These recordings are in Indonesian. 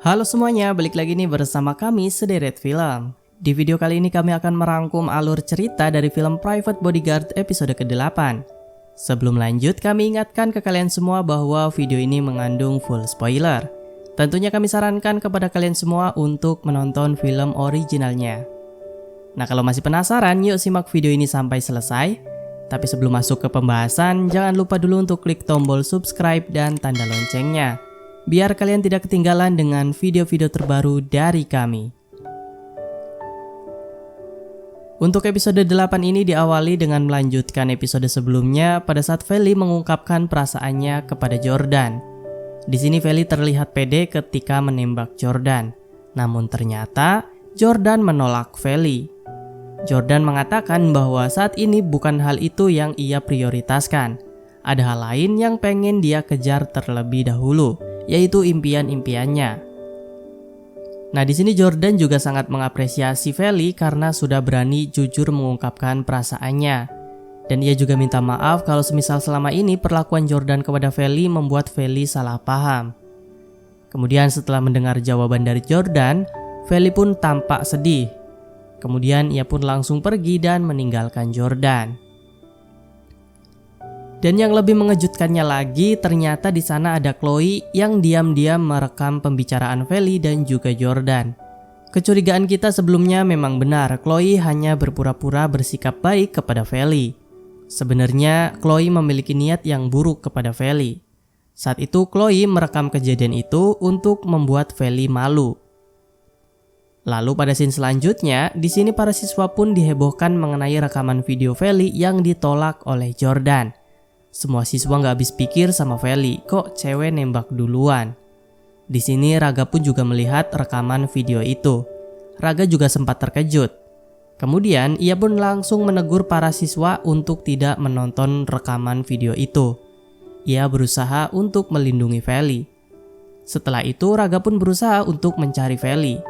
Halo semuanya, balik lagi nih bersama kami Sederet Film. Di video kali ini kami akan merangkum alur cerita dari film Private Bodyguard episode ke-8. Sebelum lanjut, kami ingatkan ke kalian semua bahwa video ini mengandung full spoiler. Tentunya kami sarankan kepada kalian semua untuk menonton film originalnya. Nah, kalau masih penasaran, yuk simak video ini sampai selesai. Tapi sebelum masuk ke pembahasan, jangan lupa dulu untuk klik tombol subscribe dan tanda loncengnya, biar kalian tidak ketinggalan dengan video-video terbaru dari kami. Untuk episode 8 ini diawali dengan melanjutkan episode sebelumnya pada saat Feli mengungkapkan perasaannya kepada Jordan. Di sini Feli terlihat pede ketika menembak Jordan. Namun ternyata Jordan menolak Feli. Jordan mengatakan bahwa saat ini bukan hal itu yang ia prioritaskan. Ada hal lain yang pengen dia kejar terlebih dahulu, yaitu impian-impiannya. Nah, di sini Jordan juga sangat mengapresiasi Feli karena sudah berani jujur mengungkapkan perasaannya. Dan ia juga minta maaf kalau semisal selama ini perlakuan Jordan kepada Feli membuat Feli salah paham. Kemudian setelah mendengar jawaban dari Jordan, Feli pun tampak sedih. Kemudian ia pun langsung pergi dan meninggalkan Jordan. Dan yang lebih mengejutkannya lagi, ternyata di sana ada Chloe yang diam-diam merekam pembicaraan Feli dan juga Jordan. Kecurigaan kita sebelumnya memang benar, Chloe hanya berpura-pura bersikap baik kepada Feli. Sebenarnya Chloe memiliki niat yang buruk kepada Feli. Saat itu Chloe merekam kejadian itu untuk membuat Feli malu. Lalu pada scene selanjutnya, di sini para siswa pun dihebohkan mengenai rekaman video Feli yang ditolak oleh Jordan. Semua siswa nggak habis pikir sama Feli, kok cewek nembak duluan. Di sini Raga pun juga melihat rekaman video itu. Raga juga sempat terkejut. Kemudian ia pun langsung menegur para siswa untuk tidak menonton rekaman video itu. Ia berusaha untuk melindungi Feli. Setelah itu Raga pun berusaha untuk mencari Feli.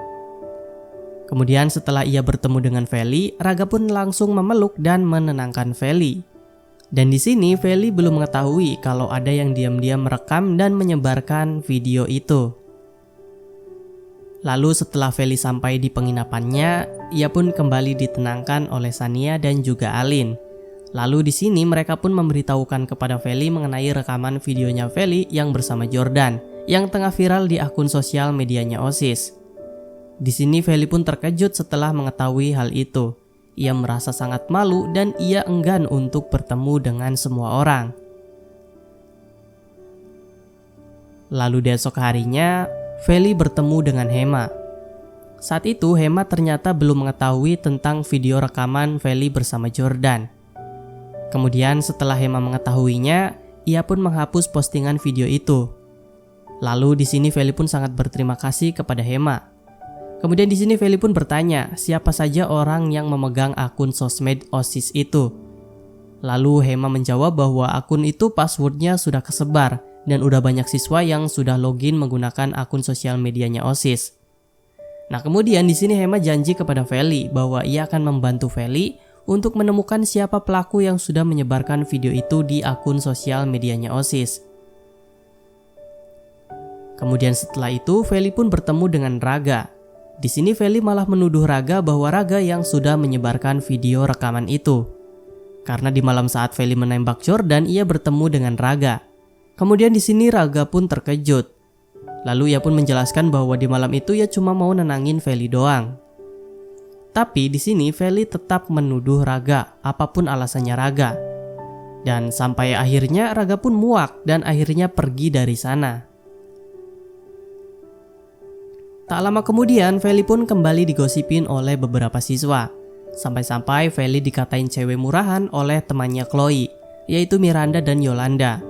Kemudian setelah ia bertemu dengan Feli, Raga pun langsung memeluk dan menenangkan Feli. Dan di sini Feli belum mengetahui kalau ada yang diam-diam merekam dan menyebarkan video itu. Lalu setelah Feli sampai di penginapannya, ia pun kembali ditenangkan oleh Sania dan juga Alin. Lalu di sini mereka pun memberitahukan kepada Feli mengenai rekaman videonya Feli yang bersama Jordan, yang tengah viral di akun sosial medianya OSIS. Di sini Feli pun terkejut setelah mengetahui hal itu. Ia merasa sangat malu dan ia enggan untuk bertemu dengan semua orang. Lalu di esok harinya, Feli bertemu dengan Hema. Saat itu Hema ternyata belum mengetahui tentang video rekaman Feli bersama Jordan. Kemudian setelah Hema mengetahuinya, ia pun menghapus postingan video itu. Lalu di sini Feli pun sangat berterima kasih kepada Hema. Kemudian di sini Feli pun bertanya siapa saja orang yang memegang akun sosmed OSIS itu. Lalu Hema menjawab bahwa akun itu passwordnya sudah kesebar dan udah banyak siswa yang sudah login menggunakan akun sosial medianya OSIS. Nah, kemudian di sini Hema janji kepada Feli bahwa ia akan membantu Feli untuk menemukan siapa pelaku yang sudah menyebarkan video itu di akun sosial medianya OSIS. Kemudian setelah itu Feli pun bertemu dengan Raga. Di sini Feli malah menuduh Raga bahwa Raga yang sudah menyebarkan video rekaman itu. Karena di malam saat Feli menembak Jordan, ia bertemu dengan Raga. Kemudian di sini Raga pun terkejut. Lalu ia pun menjelaskan bahwa di malam itu ia cuma mau nenangin Feli doang. Tapi di sini Feli tetap menuduh Raga, apapun alasannya Raga. Dan sampai akhirnya Raga pun muak dan akhirnya pergi dari sana. Tak lama kemudian, Feli pun kembali digosipin oleh beberapa siswa. Sampai-sampai Feli dikatain cewek murahan oleh temannya Chloe, yaitu Miranda dan Yolanda.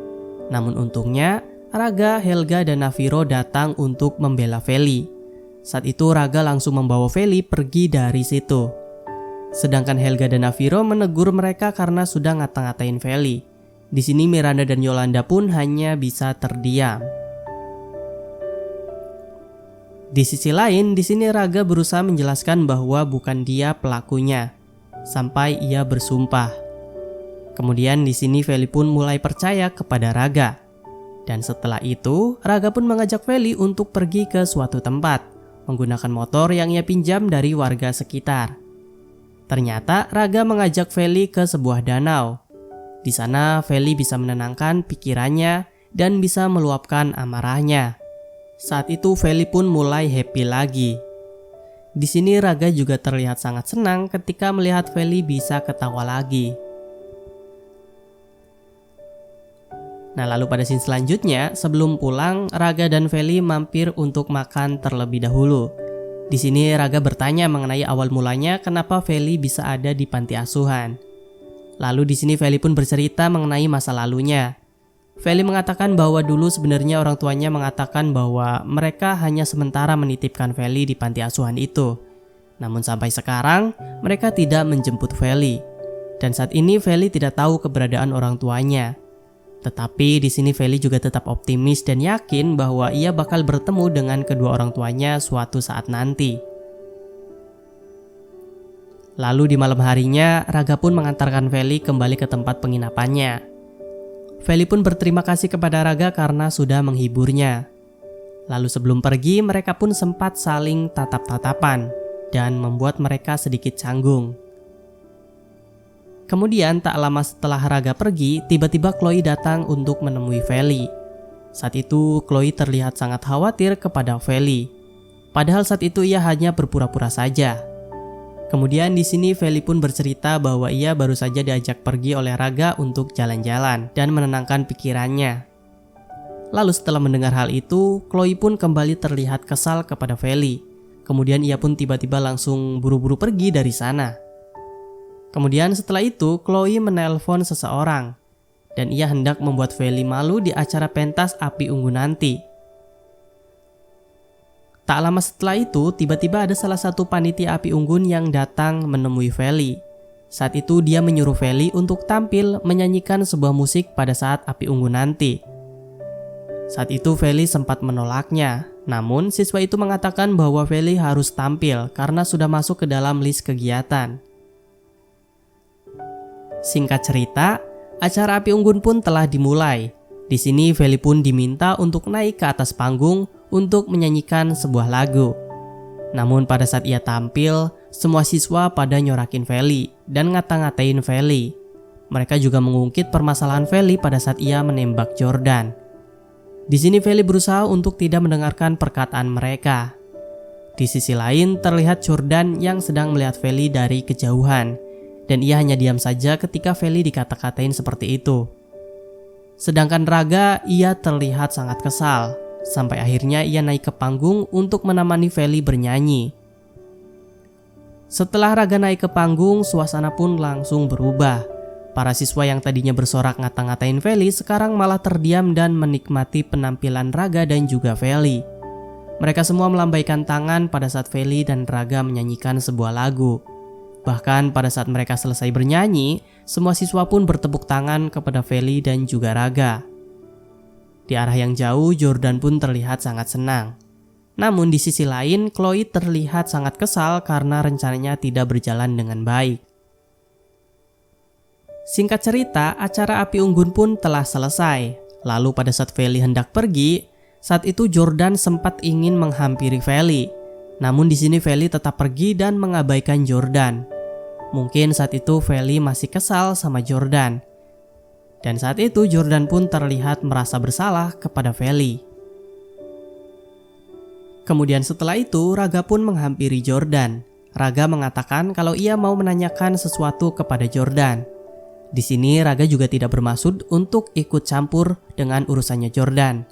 Namun untungnya, Raga, Helga, dan Naviro datang untuk membela Feli. Saat itu Raga langsung membawa Feli pergi dari situ. Sedangkan Helga dan Naviro menegur mereka karena sudah ngata-ngatain Feli. Di sini Miranda dan Yolanda pun hanya bisa terdiam. Di sisi lain, di sini Raga berusaha menjelaskan bahwa bukan dia pelakunya, sampai ia bersumpah. Kemudian di sini Feli pun mulai percaya kepada Raga. Dan setelah itu, Raga pun mengajak Feli untuk pergi ke suatu tempat, menggunakan motor yang ia pinjam dari warga sekitar. Ternyata Raga mengajak Feli ke sebuah danau. Di sana Feli bisa menenangkan pikirannya dan bisa meluapkan amarahnya. Saat itu Feli pun mulai happy lagi. Di sini Raga juga terlihat sangat senang ketika melihat Feli bisa ketawa lagi. Nah, lalu pada scene selanjutnya, sebelum pulang, Raga dan Feli mampir untuk makan terlebih dahulu. Di sini Raga bertanya mengenai awal mulanya kenapa Feli bisa ada di panti asuhan. Lalu di sini Feli pun bercerita mengenai masa lalunya. Feli mengatakan bahwa dulu sebenarnya orang tuanya mengatakan bahwa mereka hanya sementara menitipkan Feli di panti asuhan itu. Namun sampai sekarang, mereka tidak menjemput Feli. Dan saat ini Feli tidak tahu keberadaan orang tuanya. Tetapi di sini Feli juga tetap optimis dan yakin bahwa ia bakal bertemu dengan kedua orang tuanya suatu saat nanti. Lalu di malam harinya, Raga pun mengantarkan Feli kembali ke tempat penginapannya. Feli pun berterima kasih kepada Raga karena sudah menghiburnya. Lalu sebelum pergi, mereka pun sempat saling tatap-tatapan dan membuat mereka sedikit canggung. Kemudian tak lama setelah Raga pergi, tiba-tiba Chloe datang untuk menemui Feli. Saat itu Chloe terlihat sangat khawatir kepada Feli. Padahal saat itu ia hanya berpura-pura saja. Kemudian di sini Feli pun bercerita bahwa ia baru saja diajak pergi oleh Raga untuk jalan-jalan dan menenangkan pikirannya. Lalu setelah mendengar hal itu, Chloe pun kembali terlihat kesal kepada Feli. Kemudian ia pun tiba-tiba langsung buru-buru pergi dari sana. Kemudian setelah itu, Chloe menelpon seseorang dan ia hendak membuat Feli malu di acara pentas api unggun nanti. Tak lama setelah itu, tiba-tiba ada salah satu panitia api unggun yang datang menemui Feli. Saat itu dia menyuruh Feli untuk tampil menyanyikan sebuah musik pada saat api unggun nanti. Saat itu Feli sempat menolaknya, namun siswa itu mengatakan bahwa Feli harus tampil karena sudah masuk ke dalam list kegiatan. Singkat cerita, acara api unggun pun telah dimulai. Di sini Feli pun diminta untuk naik ke atas panggung untuk menyanyikan sebuah lagu. Namun pada saat ia tampil, semua siswa pada nyorakin Feli dan ngata-ngatain Feli. Mereka juga mengungkit permasalahan Feli pada saat ia menembak Jordan. Di sini Feli berusaha untuk tidak mendengarkan perkataan mereka. Di sisi lain terlihat Jordan yang sedang melihat Feli dari kejauhan. Dan ia hanya diam saja ketika Feli dikata-katain seperti itu. Sedangkan Raga, ia terlihat sangat kesal. Sampai akhirnya ia naik ke panggung untuk menemani Feli bernyanyi. Setelah Raga naik ke panggung, suasana pun langsung berubah. Para siswa yang tadinya bersorak ngata-ngatain Feli sekarang malah terdiam dan menikmati penampilan Raga dan juga Feli. Mereka semua melambaikan tangan pada saat Feli dan Raga menyanyikan sebuah lagu. Bahkan pada saat mereka selesai bernyanyi, semua siswa pun bertepuk tangan kepada Feli dan juga Raga. Di arah yang jauh, Jordan pun terlihat sangat senang. Namun di sisi lain, Chloe terlihat sangat kesal karena rencananya tidak berjalan dengan baik. Singkat cerita, acara api unggun pun telah selesai. Lalu pada saat Feli hendak pergi, saat itu Jordan sempat ingin menghampiri Feli. Namun di sini Feli tetap pergi dan mengabaikan Jordan. Mungkin saat itu Feli masih kesal sama Jordan. Dan saat itu Jordan pun terlihat merasa bersalah kepada Feli. Kemudian setelah itu Raga pun menghampiri Jordan. Raga mengatakan kalau ia mau menanyakan sesuatu kepada Jordan. Di sini Raga juga tidak bermaksud untuk ikut campur dengan urusannya Jordan.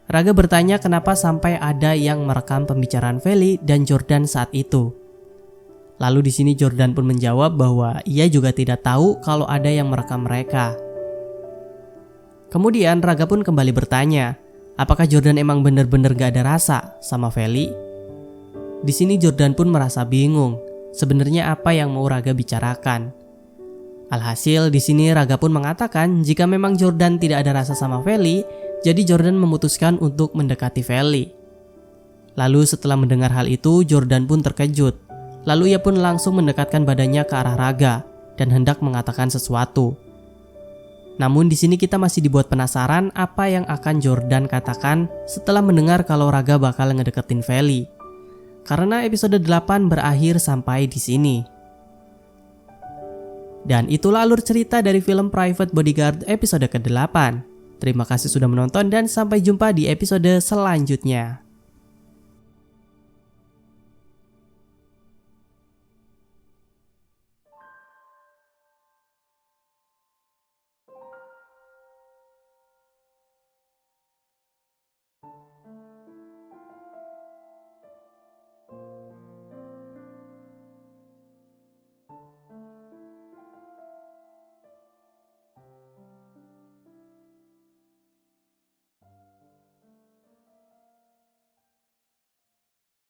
Raga bertanya kenapa sampai ada yang merekam pembicaraan Feli dan Jordan saat itu. Lalu di sini Jordan pun menjawab bahwa ia juga tidak tahu kalau ada yang merekam mereka. Kemudian Raga pun kembali bertanya, apakah Jordan emang benar-benar gak ada rasa sama Feli? Di sini Jordan pun merasa bingung, sebenarnya apa yang mau Raga bicarakan. Alhasil di sini Raga pun mengatakan jika memang Jordan tidak ada rasa sama Feli, jadi Jordan memutuskan untuk mendekati Feli. Lalu setelah mendengar hal itu, Jordan pun terkejut. Lalu ia pun langsung mendekatkan badannya ke arah Raga dan hendak mengatakan sesuatu. Namun di sini kita masih dibuat penasaran apa yang akan Jordan katakan setelah mendengar kalau Raga bakal ngedeketin Feli. Karena episode 8 berakhir sampai di sini. Dan itulah alur cerita dari film Private Bodyguard episode ke-8. Terima kasih sudah menonton dan sampai jumpa di episode selanjutnya.